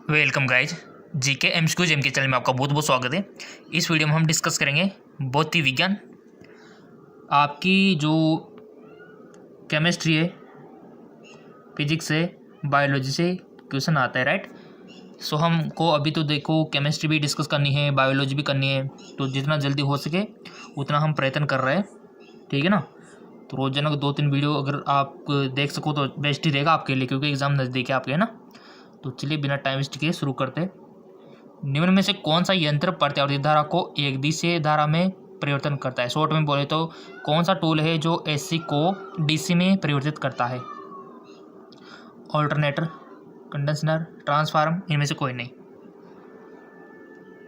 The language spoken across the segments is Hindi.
Welcome guys. GK MCQ gem के चैनल में आपका बहुत बहुत स्वागत है। इस वीडियो में हम डिस्कस करेंगे भौतिक विज्ञान। आपकी जो केमिस्ट्री है, फिजिक्स है, बायोलॉजी से क्वेश्चन आता है, राइट। सो हमको अभी तो देखो केमिस्ट्री भी डिस्कस करनी है, बायोलॉजी भी करनी है, तो जितना जल्दी हो सके उतना हम प्रयत्न कर रहे हैं, ठीक है ना। तो रोजाना को 2-3 वीडियो अगर आप देख सको तो बेस्ट ही रहेगा आपके लिए, क्योंकि एग्ज़ाम नज़दीक है आपके, है ना। तो चलिए बिना टाइम वेस्ट किए शुरू करते हैं। निम्न में से कौन सा यंत्र प्रत्यावर्ती धारा को एक दिशा धारा में परिवर्तन करता है? शॉर्ट में बोले तो कौन सा टूल है जो एसी को डीसी में परिवर्तित करता है? ऑल्टरनेटर, कंडेंसर, ट्रांसफार्म, इनमें से कोई नहीं।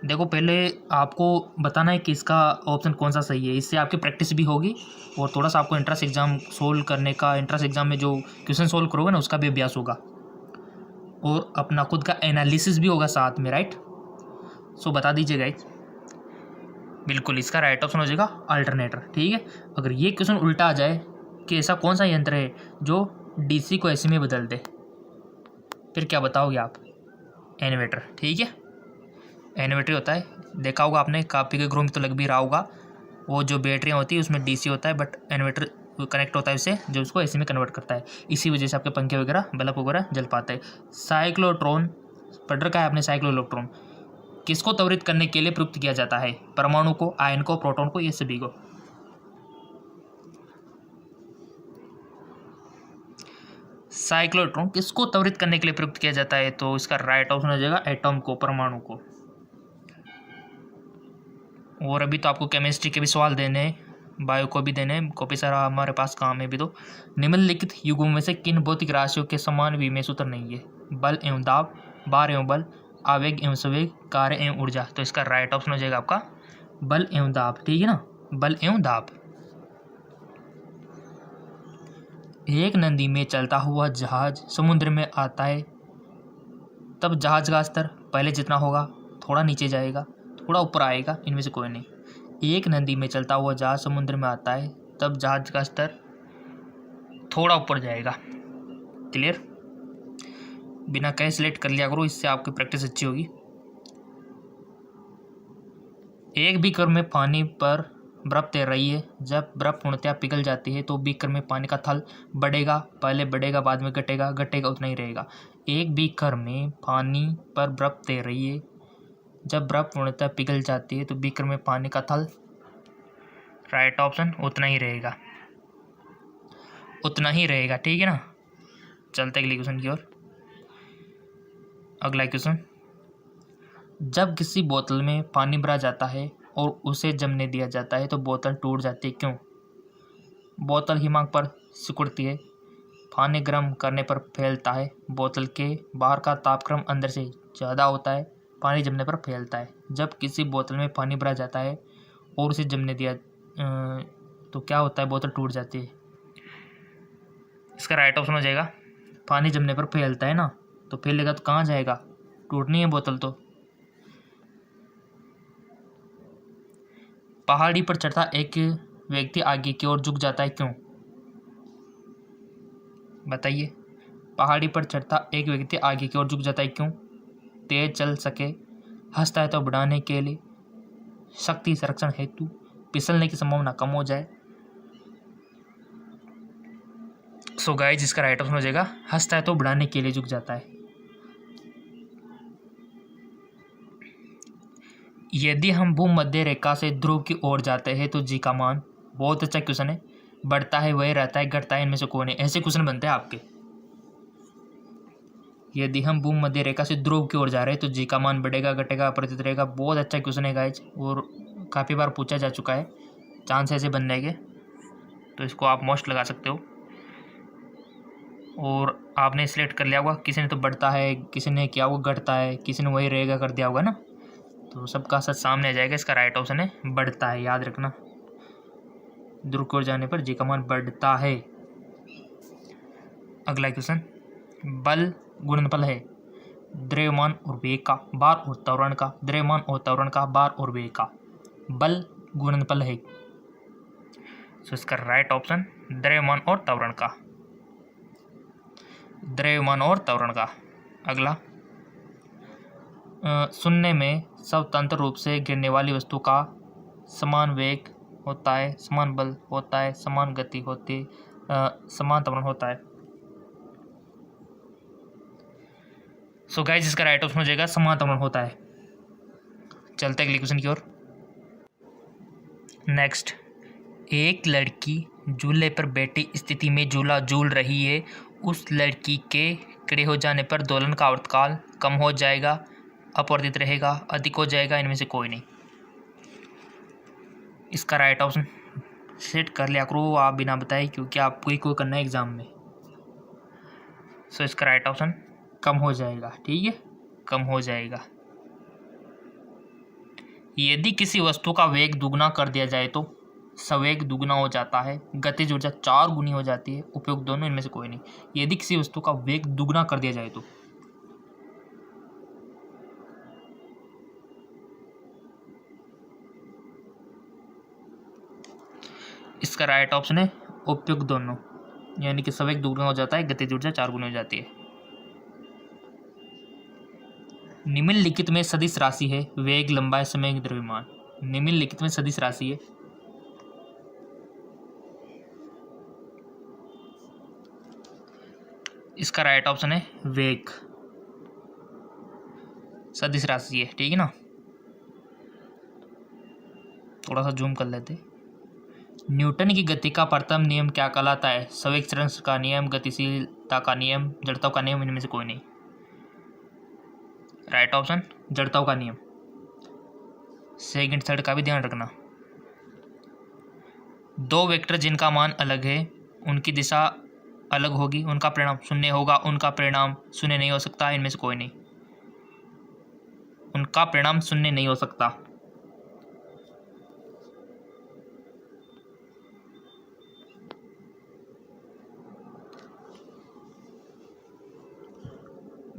देखो पहले आपको बताना है कि इसका ऑप्शन कौन सा सही है, इससे आपकी प्रैक्टिस भी होगी और थोड़ा सा आपको एंट्रेंस एग्जाम सोल्व करने का, एंट्रेंस एग्जाम में जो क्वेश्चन सोल्व करोगे ना उसका भी अभ्यास होगा और अपना खुद का एनालिसिस भी होगा साथ में, राइट। सो बता दीजिए गाइज। बिल्कुल इसका राइट ऑप्शन हो जाएगा अल्टरनेटर, ठीक है। अगर ये क्वेश्चन उल्टा आ जाए कि ऐसा कौन सा यंत्र है जो डीसी को एसी में बदल दे, फिर क्या बताओगे आप? इन्वर्टर, ठीक है। इन्वर्टर होता है, देखा होगा आपने, कापी के ग्रुप में तो लग भी रहा होगा। वो जो बैटरियाँ होती है उसमें डीसी होता है, बट इन्वर्टर कनेक्ट होता है उससे, जो उसको एसी में कन्वर्ट करता है। इसी वजह से आपके पंखे वगैरह, बल्ब वगैरह जल पाते हैं। साइक्लोट्रॉन पढ़ रखा है आपने? साइक्लोइलेक्ट्रॉन किसको त्वरित करने के लिए प्रयुक्त किया जाता है? परमाणु को, आयन को, प्रोटॉन को, ये सभी को। साइक्लोट्रॉन किसको त्वरित करने के लिए प्रयुक्त किया जाता है? तो इसका राइट ऑप्शन हो जाएगा एटॉम को, परमाणु को। और अभी तो आपको केमिस्ट्री के भी सवाल देने हैं, बायो को भी देने हैं, काफी सारा हमारे पास काम है भी। तो निम्नलिखित युगों में से किन भौतिक राशियों के समान विमेय सूत्र नहीं है? बल एवं दाब, भार एवं बल, आवेग एवं संवेग, कार्य एवं ऊर्जा। तो इसका राइट ऑप्शन हो जाएगा आपका बल एवं दाब, ठीक है ना, बल एवं दाब। एक नदी में चलता हुआ जहाज समुद्र में आता है, तब जहाज का स्तर पहले जितना होगा, थोड़ा नीचे जाएगा, थोड़ा ऊपर आएगा, इनमें से कोई नहीं। एक नदी में चलता हुआ जहाज समुद्र में आता है, तब जहाज का स्तर थोड़ा ऊपर जाएगा। क्लियर? बिना कहे सिलेक्ट कर लिया करो, इससे आपकी प्रैक्टिस अच्छी होगी। एक बीकर में पानी पर बर्फ तैर रही है, जब बर्फ पूर्णतया पिघल जाती है तो बीकर में पानी का थल बढ़ेगा, पहले बढ़ेगा बाद में घटेगा, घटेगा उतना ही रहेगा। एक बीकर में पानी पर बर्फ तैर रही है, जब बर्फ पूर्णतः पिघल जाती है तो बीकर में पानी का थल, राइट ऑप्शन, उतना ही रहेगा, उतना ही रहेगा, ठीक है ना। चलते अगले क्वेश्चन की ओर। अगला क्वेश्चन, जब किसी बोतल में पानी भरा जाता है और उसे जमने दिया जाता है तो बोतल टूट जाती है, क्यों? बोतल हिमांक पर सिकुड़ती है, पानी गर्म करने पर फैलता है, बोतल के बाहर का तापक्रम अंदर से ज़्यादा होता है, पानी जमने पर फैलता है। जब किसी बोतल में पानी भरा जाता है और उसे जमने दिया तो क्या होता है? बोतल टूट जाती है। इसका राइट ऑप्शन हो जाएगा पानी जमने पर फैलता है ना, तो फैलेगा तो कहाँ जाएगा? टूटनी है बोतल तो। पहाड़ी पर चढ़ता एक व्यक्ति आगे की ओर झुक जाता है, क्यों? बताइए। पहाड़ी पर चढ़ता एक व्यक्ति आगे की ओर झुक जाता है, क्यों? तेज चल सके, हंसता है तो बढ़ाने के लिए, शक्ति संरक्षण हेतु, फिसलने की संभावना कम हो जाए। सो गाइस इसका राइट ऑप्शन हो जाएगा हंसता है तो बढ़ाने के लिए झुक जाता है। यदि हम भूमध्य रेखा से ध्रुव की ओर जाते हैं तो जी का मान, बहुत अच्छा क्वेश्चन है, बढ़ता है वही रहता है, घटता है इनमें से कौन है? ऐसे क्वेश्चन बनते हैं आपके। यदि हम भूमध्य रेखा से ध्रुव की ओर जा रहे हैं तो जी का मान बढ़ेगा, घटेगा, अपरिवर्तित रहेगा। बहुत अच्छा क्वेश्चन है गाइज और काफ़ी बार पूछा जा चुका है, चांस ऐसे बनने के, तो इसको आप मोस्ट लगा सकते हो। और आपने सिलेक्ट कर लिया होगा, किसी ने तो बढ़ता है, किसी ने क्या होगा घटता है, किसी ने वही रहेगा कर दिया होगा ना, तो सबका सच सामने आ जाएगा। इसका राइट ऑप्शन है बढ़ता है, याद रखना, ध्रुव की ओर जाने पर जी का मान बढ़ता है। अगला क्वेश्चन, बल गुणनफल है द्रव्यमान और वेग का, भार और त्वरण का, द्रव्यमान और त्वरण का, भार और वेग का। बल गुणनफल है, सो इसका राइट ऑप्शन द्रव्यमान और त्वरण का, द्रव्यमान और त्वरण का। अगला, शून्य में स्वतंत्र रूप से गिरने वाली वस्तु का समान वेग होता है, समान बल होता है, समान गति होती है, समान त्वरण होता है। सो गाइस इसका राइट ऑप्शन हो जाएगा समान त्वरण होता है। चलते हैं अगले क्वेश्चन की ओर। नेक्स्ट, एक लड़की झूले पर बैठी स्थिति में झूला झूल रही है। उस लड़की के खड़े हो जाने पर दोलन का आवर्तकाल कम हो जाएगा, अपवर्तित रहेगा, अधिक हो जाएगा, इनमें से कोई नहीं। इसका राइट ऑप्शन सेट कर लिया करो आप बिना बताए, क्योंकि आपको ही कोई करना है एग्जाम में। सो इसका राइट ऑप्शन कम हो जाएगा। ठीक है, कम हो जाएगा। यदि किसी वस्तु का वेग दुगना कर दिया जाए तो संवेग दुगना हो जाता है, गतिज ऊर्जा 4 गुनी हो जाती है, उपयोग दोनों, इनमें से कोई नहीं। यदि किसी वस्तु का वेग दुगना कर दिया जाए तो इसका राइट ऑप्शन है उपयोग दोनों, यानी कि संवेग दुगना हो जाता है, गतिज ऊर्जा 4 गुनी हो जाती है। निम्नलिखित में सदिश राशि है वेग, लंबाई, समय, द्रव्यमान। निम्नलिखित में सदिश राशि है। इसका राइट ऑप्शन है वेग, सदिश राशि है। ठीक है ना, थोड़ा सा जूम कर लेते। न्यूटन की गति का प्रथम नियम क्या कहलाता है? संवेग क्षरण का नियम, गतिशीलता का नियम, जड़ता का नियम, इनमें से कोई नहीं। राइट ऑप्शन जड़ता का नियम। सेकंड थर्ड का भी ध्यान रखना। दो वेक्टर जिनका मान अलग है उनकी दिशा अलग होगी, उनका परिणाम शून्य होगा, उनका परिणाम शून्य नहीं हो सकता, इनमें से कोई नहीं। उनका परिणाम शून्य नहीं हो सकता।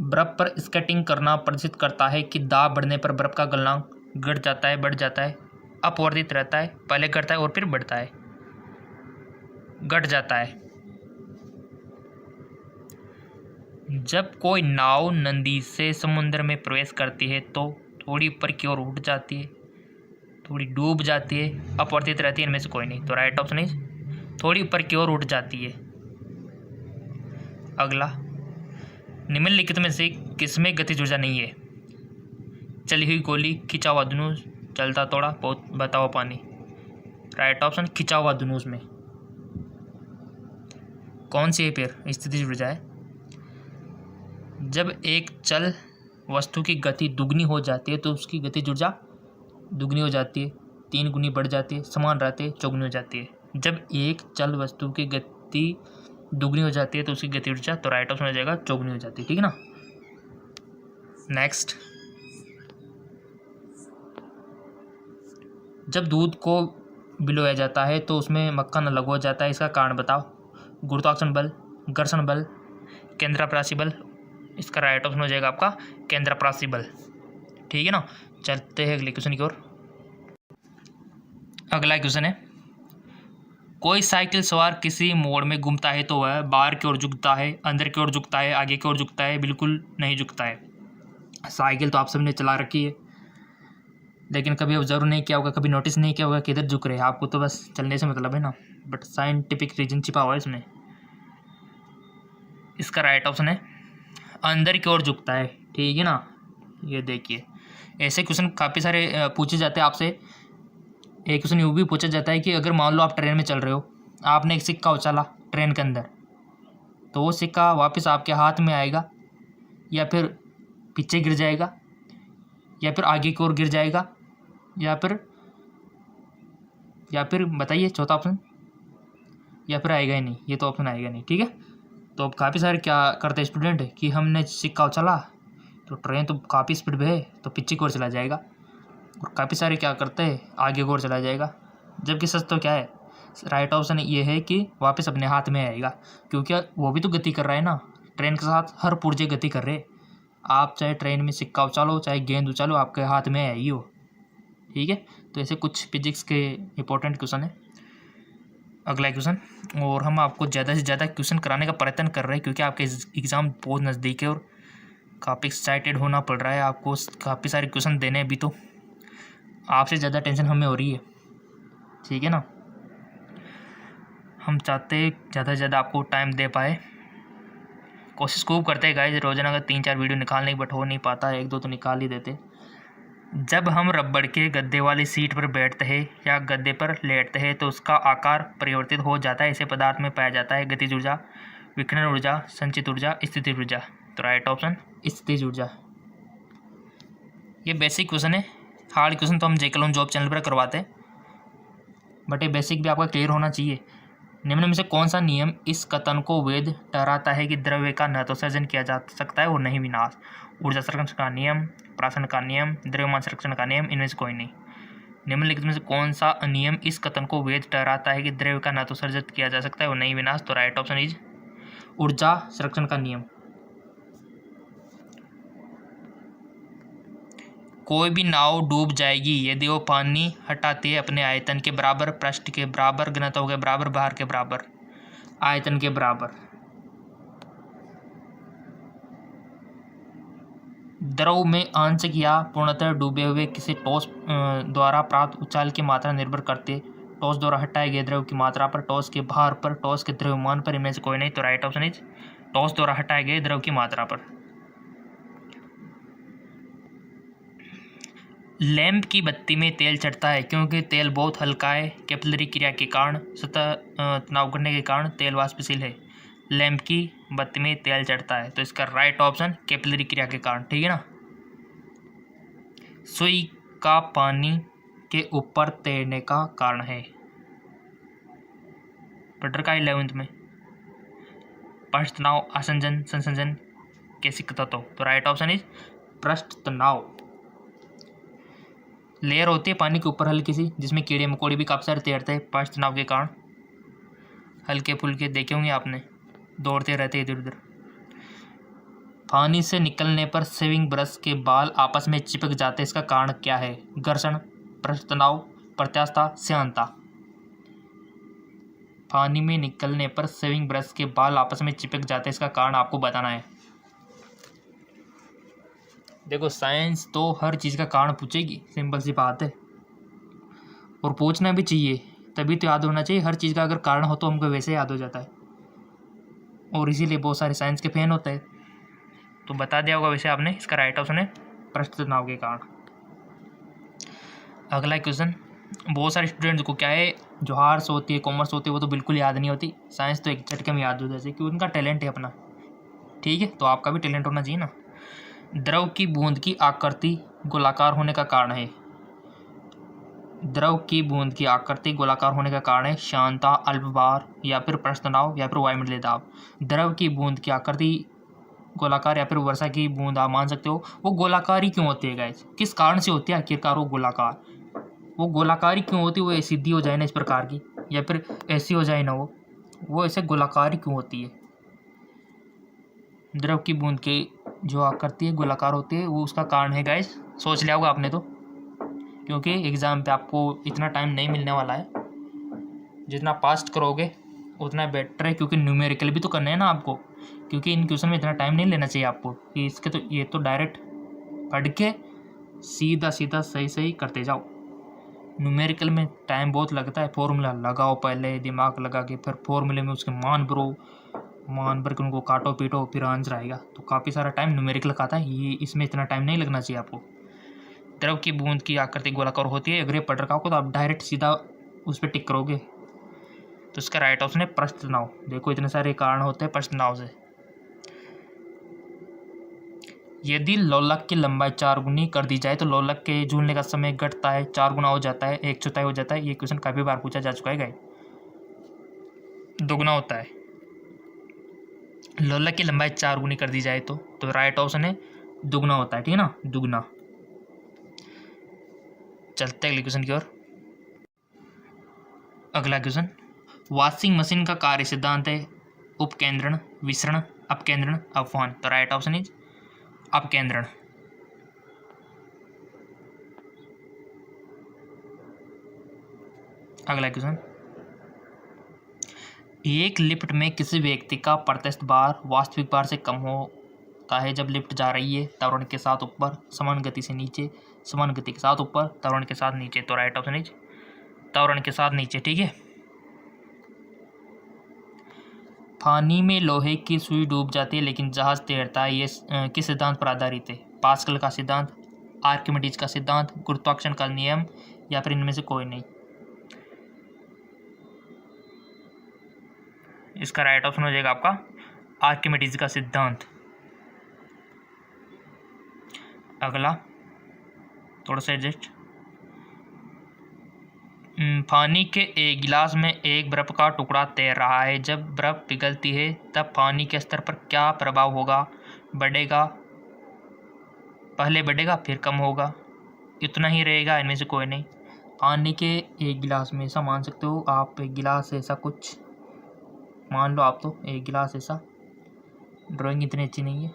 बर्फ पर स्केटिंग करना प्रदर्शित करता है कि दाब बढ़ने पर बर्फ का गलनांक घट जाता है, बढ़ जाता है, अपवर्तित रहता है, पहले घटता है और फिर बढ़ता है, घट जाता है। जब कोई नाव नदी से समुद्र में प्रवेश करती है तो थोड़ी ऊपर की ओर उठ जाती है, थोड़ी डूब जाती है, अपवर्तित रहती है, इनमें से कोई नहीं। तो राइट ऑप्शन इज थोड़ी ऊपर की ओर उठ जाती है। अगला, निम्नलिखित में से किसमें गतिज ऊर्जा नहीं है? चली हुई गोली, खिंचा हुआ धनुष, चलता तोड़ा, बहता हुआ पानी। राइट ऑप्शन खिंचा हुआ धनुष में। कौन सी है फिर स्थितिज ऊर्जा है? जब एक चल वस्तु की गति दुगनी हो जाती है तो उसकी गतिज ऊर्जा दुगनी हो जाती है, 3 गुनी बढ़ जाती है, समान रहते हैं, चौगुनी हो जाती है। जब एक चल वस्तु की गति दुगनी हो जाती है तो उसकी गति ऊर्जा, तो राइट ऑप्शन हो जाएगा चौगुनी हो जाती है। ठीक है ना। नेक्स्ट, जब दूध को भिगोया जाता है तो उसमें मक्खन अलग हो जाता है, इसका कारण बताओ। गुरुत्वाकर्षण बल, घर्षण बल, केंद्रापसारी बल। इसका राइट ऑप्शन हो जाएगा आपका केंद्रापसारी बल। ठीक है ना। चलते हैं अगले क्वेश्चन की ओर। अगला क्वेश्चन है, कोई साइकिल सवार किसी मोड़ में घूमता है तो वह बाहर की ओर झुकता है, अंदर की ओर झुकता है, आगे की ओर झुकता है, बिल्कुल नहीं झुकता है। साइकिल तो आप सबने चला रखी है, लेकिन कभी ऑब्जर्व नहीं किया होगा, कभी नोटिस नहीं किया होगा कि इधर झुक रहे हैं। आपको तो बस चलने से मतलब है ना, बट साइंटिफिक रीजन छिपा हुआ है इसमें। इसका राइट ऑप्शन है अंदर की ओर झुकता है। ठीक है ना। ये देखिए, ऐसे क्वेश्चन काफ़ी सारे पूछे जाते हैं आपसे। एक क्वेश्चन यूँ भी पूछा जाता है कि अगर मान लो आप ट्रेन में चल रहे हो, आपने एक सिक्का उछाला ट्रेन के अंदर, तो वो सिक्का वापस आपके हाथ में आएगा या फिर पीछे गिर जाएगा या फिर आगे की ओर गिर जाएगा या फिर बताइए चौथा ऑप्शन, या फिर आएगा ही नहीं, ये तो ऑप्शन आएगा नहीं। ठीक है। तो अब काफ़ी सारे क्या करते हैं स्टूडेंट कि हमने सिक्का उछाला तो ट्रेन तो काफ़ी स्पीड में है तो पीछे की ओर चला जाएगा, और काफ़ी सारे क्या करते हैं आगे की ओर चला जाएगा। जबकि सच तो क्या है, राइट ऑप्शन ये है कि वापस अपने हाथ में आएगा, क्योंकि वो भी तो गति कर रहा है ना, ट्रेन के साथ हर पुर्जे गति कर रहे। आप चाहे ट्रेन में सिक्का उछालो चाहे गेंद उछालो, आपके हाथ में आएगी वो। ठीक है। तो ऐसे कुछ फिजिक्स के इंपॉर्टेंट क्वेश्चन है। अगला क्वेश्चन, और हम आपको ज़्यादा से ज़्यादा क्वेश्चन कराने का प्रयत्न कर रहे हैं क्योंकि आपके एग्ज़ाम बहुत नज़दीक है और काफ़ी एक्साइटेड होना पड़ रहा है आपको, काफ़ी सारे क्वेश्चन देने अभी तो आपसे ज़्यादा टेंशन हमें हो रही है, ठीक है ना। हम चाहते ज़्यादा से ज़्यादा आपको टाइम दे पाए, कोशिश खूब करते हैं गाइस रोज़ाना अगर 3-4 वीडियो निकालने की, बट हो नहीं पाता, 1-2 तो निकाल ही देते। जब हम रबड़ के गद्दे वाली सीट पर बैठते हैं या गद्दे पर लेटते हैं तो उसका आकार परिवर्तित हो जाता है। ऐसे पदार्थ में पाया जाता है गतिज ऊर्जा, विकिरण ऊर्जा, संचित ऊर्जा, स्थितिज ऊर्जा। तो राइट ऑप्शन स्थितिज ऊर्जा। ये बेसिक क्वेश्चन है, हार्ड क्वेश्चन तो हम जेके जॉब चैनल पर करवाते हैं, बट ये बेसिक भी आपका क्लियर होना चाहिए। निम्न में से कौन सा नियम इस कथन को वैध ठहराता है कि द्रव्य का न तो सृजन किया जा सकता है और न ही विनाश? ऊर्जा संरक्षण का नियम, प्राशन का नियम, द्रव्यमान संरक्षण का नियम, इनमें से कोई नहीं। निम्नलिखित में से कौन सा नियम इस कथन को वैध ठहराता है कि द्रव्य का न तो सृजित किया जा सकता है और न ही विनाश? तो राइट ऑप्शन इज ऊर्जा संरक्षण का नियम। कोई भी नाव डूब जाएगी यदि वो पानी हटाती है अपने आयतन के बराबर, पृष्ठ के बराबर, घनत्व के बराबर, भार के बराबर, आयतन के बराबर। द्रव में आंशिक या पूर्णतः डूबे हुए किसी ठोस द्वारा प्राप्त उछाल की मात्रा निर्भर करती ठोस द्वारा हटाए गए द्रव की मात्रा पर, ठोस के भार पर, ठोस के द्रव्यमान पर, इनमें से कोई नहीं। तो राइट ऑप्शन इज ठोस द्वारा हटाए गए द्रव की मात्रा पर। लैंप की बत्ती में तेल चढ़ता है क्योंकि तेल बहुत हल्का है। कैपिलरी क्रिया के कारण सतह तनाव करने के कारण तेल वाष्पशील है। लैंप की बत्ती में तेल चढ़ता है, तो इसका राइट ऑप्शन कैपिलरी क्रिया के कारण, ठीक है ना। सुई का पानी के ऊपर तैरने का कारण है। पढ़ का 11th में पृष्ठ तनाव, आसंजन, संसंजन, कैसिक तत्व। तो राइट ऑप्शन इज पृष्ठ तनाव। लेयर होती है पानी के ऊपर हल्की सी, जिसमें कीड़े मकोड़े भी काफ़ी सारे तैरते हैं पृष्ठ तनाव के कारण। हल्के फुल्के देखे होंगे आपने, दौड़ते रहते इधर उधर। पानी से निकलने पर शेविंग ब्रश के बाल आपस में चिपक जाते, इसका कारण क्या है? घर्षण, पृष्ठ तनाव, प्रत्यास्थता, श्यानता। पानी में निकलने पर शेविंग ब्रश के बाल आपस में चिपक जाते, इसका कारण आपको बताना है। देखो साइंस तो हर चीज़ का कारण पूछेगी, सिंपल सी बात है, और पूछना भी चाहिए, तभी तो याद होना चाहिए। हर चीज़ का अगर कारण हो तो हमको वैसे याद हो जाता है, और इसीलिए बहुत सारे साइंस के फैन होते हैं। तो बता दिया होगा वैसे आपने, इसका राइट ऑप्शन है पृष्ठ तनाव के कारण। अगला क्वेश्चन, बहुत सारे स्टूडेंट्स को क्या है, जो आर्ट्स होती है, कॉमर्स होती है, वो तो बिल्कुल याद नहीं होती। साइंस तो एक झटके में याद हो जाती है, क्योंकि उनका टैलेंट है अपना, ठीक है। तो आपका भी टैलेंट होना चाहिए ना। द्रव की बूंद की आकृति गोलाकार होने का कारण है। द्रव की बूंद की आकृति गोलाकार होने का कारण है श्यानता, अल्पभार, या फिर पृष्ठ तनाव, या फिर वायुमंडलीय दाब। द्रव की बूंद की आकृति गोलाकार या फिर वर्षा की बूंद आप मान सकते हो। वो गोलाकार ही क्यों होती है गाइस? किस कारण से होती है आखिरकार वो गोलाकार? वो गोलाकार ही क्यों होती है? वो सीधी हो जाए ना इस प्रकार की, या फिर ऐसी हो जाए ना, वो ऐसे गोलाकार ही क्यों होती है? द्रव की बूंद की जो आकृति है गोलाकार होती है, वो उसका कारण है गाइस। सोच लिया होगा आपने तो, क्योंकि एग्ज़ाम पे आपको इतना टाइम नहीं मिलने वाला है। जितना फास्ट करोगे उतना बेटर है, क्योंकि न्यूमेरिकल भी तो करना है ना आपको, क्योंकि इन क्वेश्चन में इतना टाइम नहीं लेना चाहिए आपको कि इसके तो ये तो डायरेक्ट पढ़ के सीधा सीधा सही सही करते जाओ। न्यूमेरिकल में टाइम बहुत लगता है, फॉर्मूला लगाओ पहले, दिमाग लगा के, फिर फॉर्मूले में उसके मान भरो, मान भर के उनको काटो पीटो, फिर आंसर आएगा। तो काफ़ी सारा टाइम न्यूमेरिकल खाता है, ये इसमें इतना टाइम नहीं लगना चाहिए आपको। द्रव की बूंद की आकृति गोलाकार होती है, अगर ये पढ़ रखा हो तो आप डायरेक्ट सीधा उस पर टिक करोगे। तो इसका राइट ऑप्शन है पृष्ठ तनाव। देखो इतने सारे कारण होते हैं पृष्ठ तनाव से। यदि लोलक की लंबाई 4 गुनी कर दी जाए तो लोलक के झूलने का समय घटता है, 4 गुना हो जाता है, 1/4 हो जाता है। ये क्वेश्चन काफ़ी बार पूछा जा चुका है गाइस। दोगुना होता है। लोलक की लंबाई 4 गुनी कर दी जाए तो राइट ऑप्शन है दुगना होता है, ठीक है ना, दुगना। चलते अगले क्वेश्चन की ओर। अगला क्वेश्चन, वॉशिंग मशीन का कार्य सिद्धांत है उपकेंद्रण, विसरण, अपकेंद्रण, अपवहन। तो राइट ऑप्शन इज अपकेंद्रण। अगला क्वेश्चन, एक लिफ्ट में किसी व्यक्ति का प्रत्यक्ष भार वास्तविक भार से कम हो होता है जब लिफ्ट जा रही है त्वरण के साथ ऊपर, समान गति से नीचे, समान गति के साथ ऊपर, त्वरण के साथ नीचे। तो राइट ऑप्शन इज त्वरण के साथ नीचे। ठीक है। पानी में लोहे की सुई डूब जाती है लेकिन जहाज तैरता है, ये किस सिद्धांत पर आधारित है? पास्कल का सिद्धांत, आर्किमिडीज का सिद्धांत, गुरुत्वाकर्षण का नियम, या फिर इनमें से कोई नहीं। इसका राइट ऑप्शन हो जाएगा आपका आर्किमिडीज का सिद्धांत। अगला थोड़ा सा एडजस्ट। पानी के एक गिलास में एक बर्फ का टुकड़ा तैर रहा है। जब बर्फ पिघलती है तब पानी के स्तर पर क्या प्रभाव होगा? बढ़ेगा, पहले बढ़ेगा फिर कम होगा, इतना ही रहेगा, इनमें से कोई नहीं। पानी के एक गिलास में, ऐसा मान सकते हो आप, एक गिलास ऐसा कुछ मान लो आप, तो एक गिलास ऐसा, ड्राइंग इतनी अच्छी नहीं है।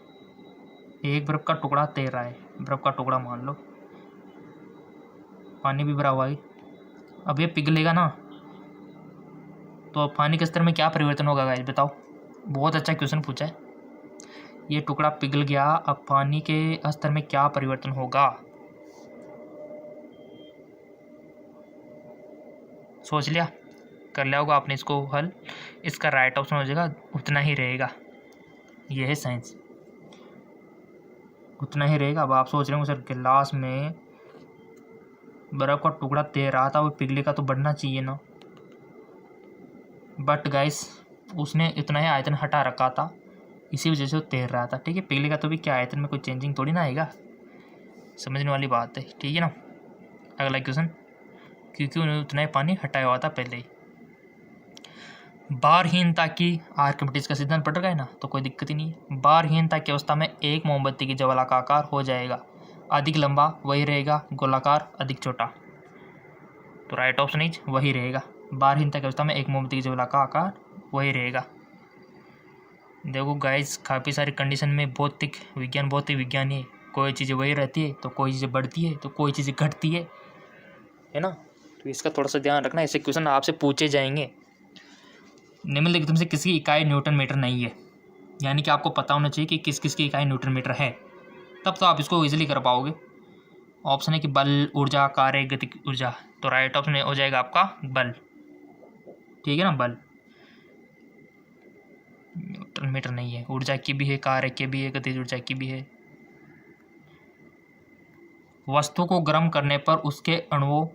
एक बर्फ का टुकड़ा तैर रहा है, बर्फ का टुकड़ा मान लो, पानी भी भरा हुआ है। अब ये पिघलेगा ना, तो पानी के स्तर में क्या परिवर्तन होगा गाइस बताओ? बहुत अच्छा क्वेश्चन पूछा है। ये टुकड़ा पिघल गया, अब पानी के स्तर में क्या परिवर्तन होगा? सोच लिया, कर लिया होगा आपने इसको हल। इसका राइट ऑप्शन हो जाएगा उतना ही रहेगा। ये है साइंस, उतना ही रहेगा। अब आप सोच रहे हो सर गिलास में बर्फ का टुकड़ा तैर रहा था, वो पिघलेगा तो बढ़ना चाहिए ना, बट गाइस उसने इतना ही आयतन हटा रखा था, इसी वजह से वो तैर रहा था। ठीक है, पिघलेगा तो भी क्या, आयतन में कोई चेंजिंग थोड़ी ना आएगा, समझने वाली बात है। ठीक है ना। अगला क्वेश्चन, क्योंकि उन्होंने उतना ही पानी हटाया हुआ था पहले ही। भारहीनता की, आर्किमिडीज का सिद्धांत पढ़ गए ना, तो कोई दिक्कत ही नहीं है। भारहीनता की अवस्था में एक मोमबत्ती की ज्वाला का आकार हो जाएगा, अधिक लंबा वही रहेगा, गोलाकार अधिक छोटा। तो राइट ऑप्शन इज वही रहेगा। भारहीनता की अवस्था में एक मोमबत्ती की ज्वाला का आकार वही रहेगा। देखो गाइस, काफ़ी सारी कंडीशन में भौतिक विज्ञान बहुत ही विज्ञानी है। कोई चीज़ें वही रहती है तो कोई चीज़ें बढ़ती है तो कोई चीज़ें घटती है ना। तो इसका थोड़ा सा ध्यान रखना, ऐसे क्वेश्चन आपसे पूछे जाएंगे। निम्नलिखित में से किसकी इकाई न्यूटन मीटर नहीं है? यानी कि आपको पता होना चाहिए कि किस किस की इकाई न्यूटन मीटर है, तब तो आप इसको इजीली कर पाओगे। ऑप्शन है कि बल, ऊर्जा, कार्य, गतिक ऊर्जा। तो राइट ऑप्शन हो जाएगा आपका बल। ठीक है ना, बल। न्यूटन मीटर नहीं है, ऊर्जा की भी है, कार्य की भी है, गतिज ऊर्जा की भी है। वस्तु को गर्म करने पर उसके अणुओं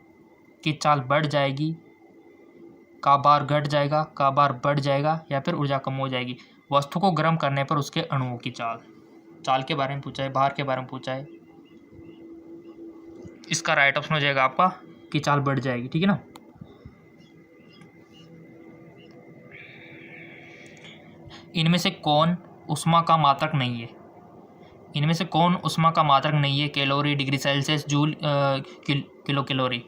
की चाल बढ़ जाएगी, का बार घट जाएगा, का बार बढ़ जाएगा, या फिर ऊर्जा कम हो जाएगी? वस्तु को गर्म करने पर उसके अणुओं की चाल के बारे में पूछा है, भार के बारे में पूछा है। इसका राइट ऑप्शन हो जाएगा आपका कि चाल बढ़ जाएगी। ठीक है ना। इनमें से कौन ऊष्मा का मात्रक नहीं है? इनमें से कौन ऊष्मा का मात्रक नहीं है? Calorie, degree Celsius, joule, kilo calorie.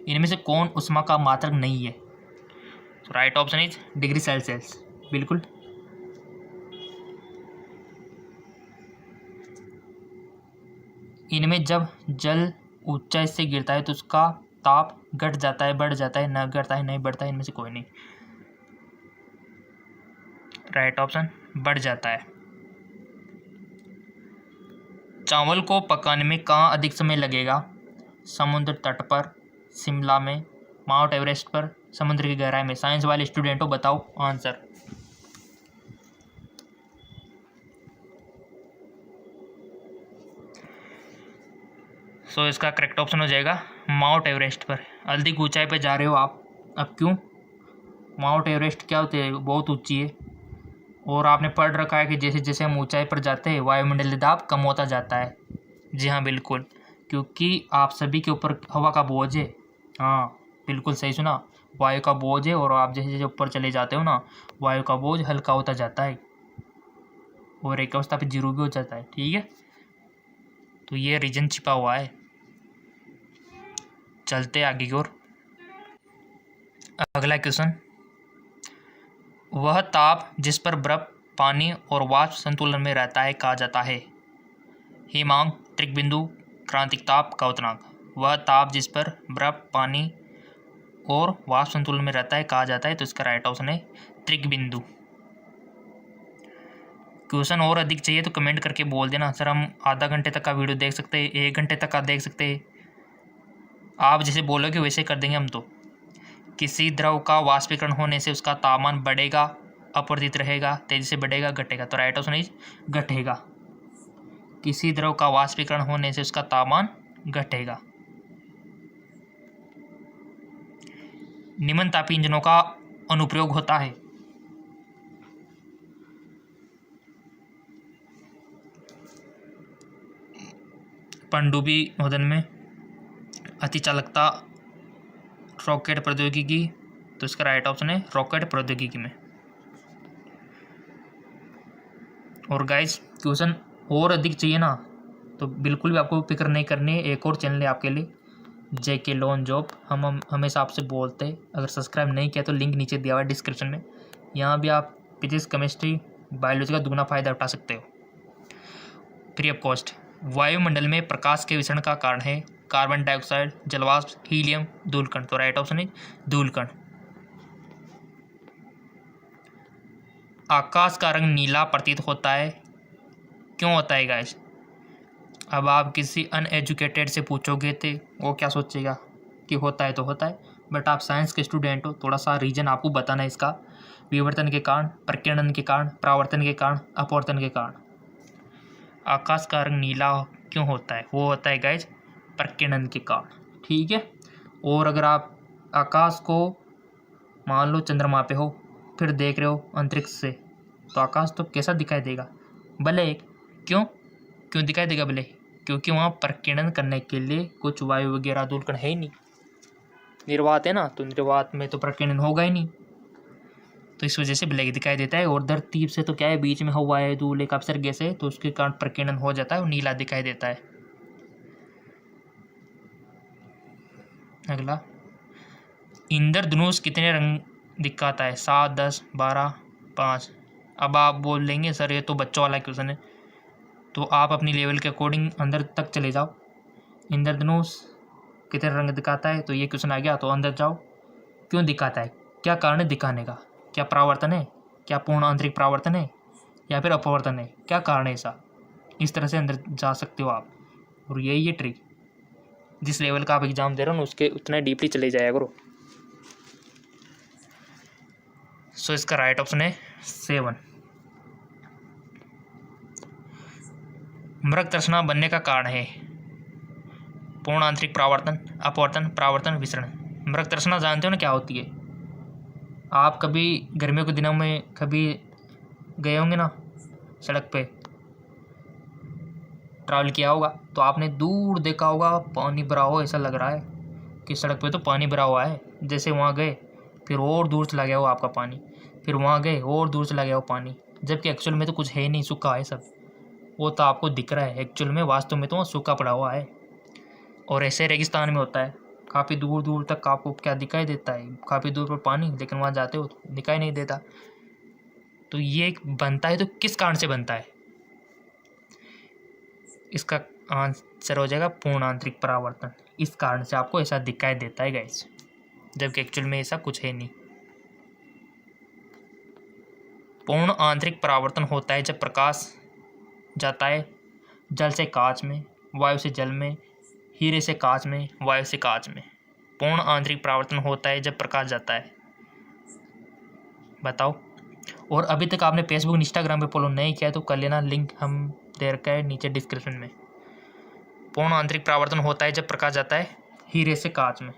इनमें से कौन ऊष्मा का मात्रक नहीं है? तो right option is degree Celsius, बिल्कुल। इनमें जब जल ऊंचाई से गिरता है तो उसका ताप घट जाता है, बढ़ जाता है, न घटता है, नहीं बढ़ता है, इनमें से कोई नहीं। राइट ऑप्शन बढ़ जाता है। चावल को पकाने में कहाँ अधिक समय लगेगा? समुद्र तट पर, शिमला में, माउंट एवरेस्ट पर, समुद्र की गहराई में। साइंस वाले स्टूडेंटों बताओ आंसर। सो इसका करेक्ट ऑप्शन हो जाएगा माउंट एवरेस्ट पर। अधिक ऊंचाई पर जा रहे हो आप। अब क्यों? माउंट एवरेस्ट क्या होती है, बहुत ऊंची है, और आपने पढ़ रखा है कि जैसे जैसे हम ऊंचाई पर जाते हैं वायुमंडलीय दाब कम होता जाता है। जी हाँ बिल्कुल, क्योंकि आप सभी के ऊपर हवा का बोझ है। हाँ बिल्कुल सही सुना, वायु का बोझ है, और आप जैसे जैसे ऊपर चले जाते हो ना, वायु का बोझ हल्का होता जाता है और एक अवस्था पे जीरो भी हो जाता है। ठीक है, तो ये रीजन छिपा हुआ है। चलते आगे की ओर। अगला क्वेश्चन, वह ताप जिस पर बर्फ, पानी और वाष्प संतुलन में रहता है कहा जाता है? हिमांक, त्रिक बिंदु, क्रांतिक ताप, क्वथनांक। वह ताप जिस पर बर्फ, पानी और वाष्प संतुलन में रहता है कहा जाता है? तो इसका राइट ऑप्शन है त्रिक बिंदु। क्वेश्चन और अधिक चाहिए तो कमेंट करके बोल देना सर, हम आधा घंटे तक का वीडियो देख सकते हैं, 1 घंटे तक का देख सकते हैं। आप जैसे बोलोगे वैसे कर देंगे हम तो। किसी द्रव का वाष्पीकरण होने से उसका तापमान बढ़ेगा, अपवर्तित रहेगा, तेजी से बढ़ेगा, घटेगा। तो राइट ऑप्शन इज घटेगा। किसी द्रव का वाष्पीकरण होने से उसका तापमान घटेगा। निम्न तापी इंजनों का अनुप्रयोग होता है। पनडुब्बी नौदन में, अतिचालकता रॉकेट प्रौद्योगिकी, तो इसका राइट ऑप्शन है रॉकेट प्रौद्योगिकी में। और गाइस क्वेश्चन और अधिक चाहिए ना तो बिल्कुल भी आपको फिक्र नहीं करनी है। एक और चैनल है आपके लिए, JK लॉन जॉब। हम हमेशा आपसे बोलते हैं, अगर सब्सक्राइब नहीं किया तो लिंक नीचे दिया हुआ है डिस्क्रिप्शन में। यहाँ भी आप फिजिक्स, केमिस्ट्री, बायोलॉजी का दुगना फायदा उठा सकते हो फ्री ऑफ कॉस्ट। वायुमंडल में प्रकाश के विसरण का कारण है कार्बन डाइऑक्साइड, जलवाष्प, हीलियम, धूलकण। तो राइट ऑप्शन है धूलकण। आकाश का रंग नीला प्रतीत होता है, क्यों होता है गाइस? अब आप किसी अनएजुकेटेड से पूछोगे तो वो क्या सोचेगा कि होता है तो होता है, बट आप साइंस के स्टूडेंट हो, थोड़ा सा रीजन आपको बताना है इसका। विवर्तन के कारण, प्रकीर्णन के कारण, परावर्तन के कारण, अपवर्तन के कारण। आकाश का रंग नीला क्यों होता है? वो होता है गाइस प्रकीर्णन के कारण, ठीक है। और अगर आप आकाश को मान लो चंद्रमा पे हो, फिर देख रहे हो अंतरिक्ष से, तो आकाश तो कैसा दिखाई देगा? भले। क्यों दिखाई देगा भले? क्योंकि वहाँ प्रकीर्णन करने के लिए कुछ वायु वगैरह धूलकण है ही नहीं, निर्वात है ना, तो निर्वात में तो प्रकीर्णन होगा ही नहीं, तो इस वजह से ब्लैक दिखाई देता है। और धरती से तो क्या है, बीच में हवा है, धूल एक अपसर गैस है, तो उसके कारण प्रकीर्णन हो जाता है और नीला दिखाई देता है। अगला, इंद्रधनुष कितने रंग दिखाता है? 7, 10, 12, 5। अब आप बोल देंगे सर ये तो बच्चों वाला क्वेश्चन है, तो आप अपनी लेवल के अकॉर्डिंग अंदर तक चले जाओ। इंद्रधनुष कितने रंग दिखाता है, तो ये क्वेश्चन आ गया, तो अंदर जाओ। क्यों दिखाता है, क्या कारण है दिखाने का? क्या परावर्तन है? क्या पूर्ण आंतरिक परावर्तन है या फिर अपवर्तन है? क्या कारण है ऐसा? इस तरह से अंदर जा सकते हो आप। और यही है ट्रिक, जिस लेवल का आप एग्जाम दे रहे हो ना उसके उतना डीपली चले जाया करो। सो इसका राइट ऑप्शन है 7। मृग तृष्णा बनने का कारण है पूर्ण आंतरिक परावर्तन, अपवर्तन, परावर्तन, विसरण। मृग तृष्णा जानते हो ना क्या होती है? आप कभी गर्मियों के दिनों में कभी गए होंगे ना सड़क पे, ट्रैवल किया होगा, तो आपने दूर देखा होगा पानी भरा हो, ऐसा लग रहा है कि सड़क पे तो पानी भरा हुआ है। जैसे वहाँ गए फिर और दूर चला गया हो आपका पानी, फिर वहाँ गए और दूर चला गया हो पानी, जबकि एक्चुअल में तो कुछ है नहीं, सूखा है सब। वो तो आपको दिख रहा है, एक्चुअल में वास्तव में तो वहाँ सूखा पड़ा हुआ है। और ऐसे रेगिस्तान में होता है, काफ़ी दूर दूर तक आपको क्या दिखाई देता है? काफ़ी दूर पर पानी, लेकिन वहाँ जाते हो तो दिखाई नहीं देता। तो ये बनता है तो किस कारण से बनता है? इसका आंसर हो जाएगा पूर्ण आंतरिक परावर्तन। इस कारण से आपको ऐसा दिखाई देता है गाइस, जबकि एक्चुअल में ऐसा कुछ है नहीं। पूर्ण आंतरिक परावर्तन होता है जब प्रकाश जाता है जल से कांच में, वायु से जल में, हीरे से कांच में, वायु से कांच में। पूर्ण आंतरिक परावर्तन होता है जब प्रकाश जाता है। बताओ। और अभी तक आपने फेसबुक, इंस्टाग्राम पे फॉलो नहीं किया तो कर लेना, लिंक हम दे रखा है नीचे डिस्क्रिप्शन में। पूर्ण आंतरिक परावर्तन होता है जब प्रकाश जाता है हीरे से कांच में।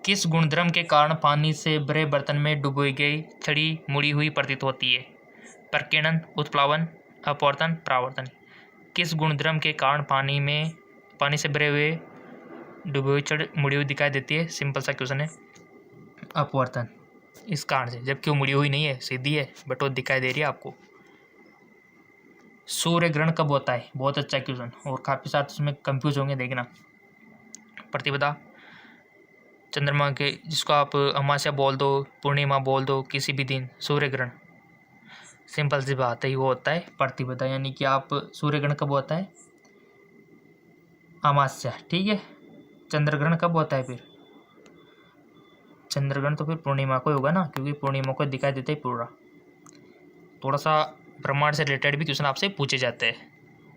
किस गुणधर्म के कारण पानी से भरे बर्तन में डुबोई गई छड़ी मुड़ी हुई प्रतीत होती है? प्रकीर्णन, उत्प्लावन, अपवर्तन, परावर्तन। किस गुणधर्म के कारण पानी से भरे हुए डुबी हुई छड़ी मुड़ी हुई दिखाई देती है? सिंपल सा क्वेश्चन है, अपवर्तन। इस कारण से, जबकि वो मुड़ी हुई नहीं है, सीधी है, बट वो दिखाई दे रही है आपको। सूर्य ग्रहण कब होता है? बहुत अच्छा क्वेश्चन, और काफ़ी सारे उसमें कंफ्यूज होंगे, देखना। प्रतिपदा, चंद्रमा के, जिसको आप अमावस्या बोल दो, पूर्णिमा बोल दो, किसी भी दिन सूर्य ग्रहण, सिंपल सी बात है, वो होता है प्रतिपदा। यानी कि आप सूर्य ग्रहण कब होता है? अमावस्या, ठीक है। चंद्रग्रहण कब होता है फिर? चंद्रग्रहण तो फिर पूर्णिमा को ही होगा ना, क्योंकि पूर्णिमा को दिखाई देता है पूरा। थोड़ा सा ब्रह्मांड से रिलेटेड भी क्वेश्चन आपसे पूछे जाते हैं।